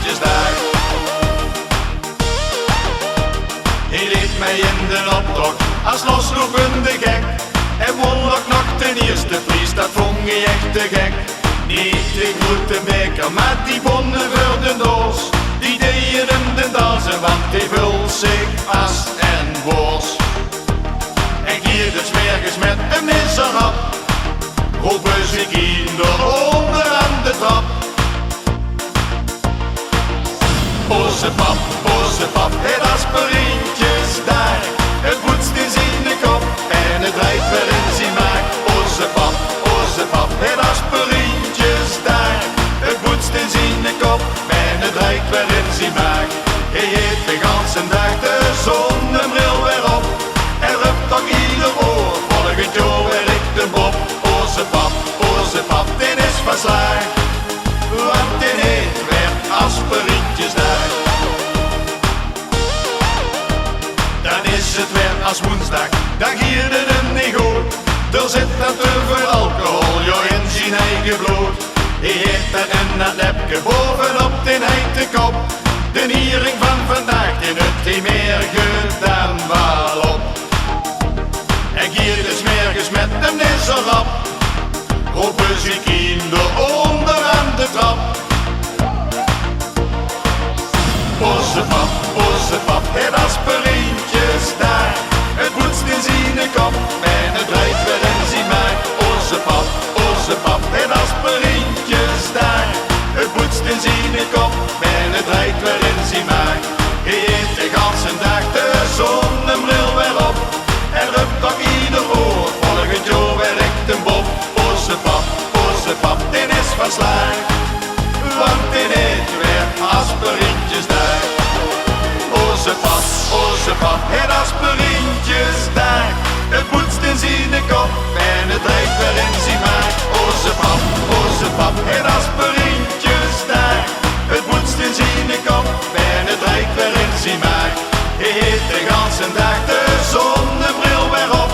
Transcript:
Prinsjesdag. Hij reed mij in de optocht als loslopende gek. En won ook nog ten eerste prijs, dat vond hij echt te gek. Niet de grote beker met die bonnen voor de doos. Die deden hem de dansen, want hij vult zich vast en boos. En gier dus mergens met een misser op. Roepen ze kinderen onder aan de trap. Oze pap, het aspirintjes daar. Het poetst in zijn kop en het rijdt wel in zijn maag. Oze pap, het aspirintjes daar. Het poetst in zijn kop en het rijdt wel in zijn maag. Hij heeft de ganse dag de zonnebril weer op. En rupt toch ieder oor, volgend jaar werkt de bob. Oze pap, dit is verslagen. Want dit heet weer aspirintjesdag. Dan is het weer als woensdag, dan giert het hem niet goed. Er zit dan te veel alcohol, joh, in zijn eigen bloed. Hij heeft er een nepje bovenop de hete kop. De niering van vandaag, die nut hij meer gedaan wel op. En giert dus mergens met een nisser op. Roepen ze kinderen onder aan de trap. Oze pap, het aspirintjes daar. Het poetst in zijn kop en het rijdt weer in zijn maag. Oze pap, het aspirintjes daar. Het poetst in zijn kop en het rijdt weer in zijn maag. Hij heeft de ganse dag de zonnebril weer op. En rupt toch ieder oor, volgend jaar werkt een bob. Oze pap, dit is verslagen. Want dit heet weer aspirintjesdag. Oze pap, het aspirintjesdag. Het poetst in zijn kop en het rijdt weer in zijn maag. Oze pap, het aspirintjesdag. Het poetst in zijn kop en het rijdt weer in zijn maag. Hij heeft de ganse dag de zonnebril weer op.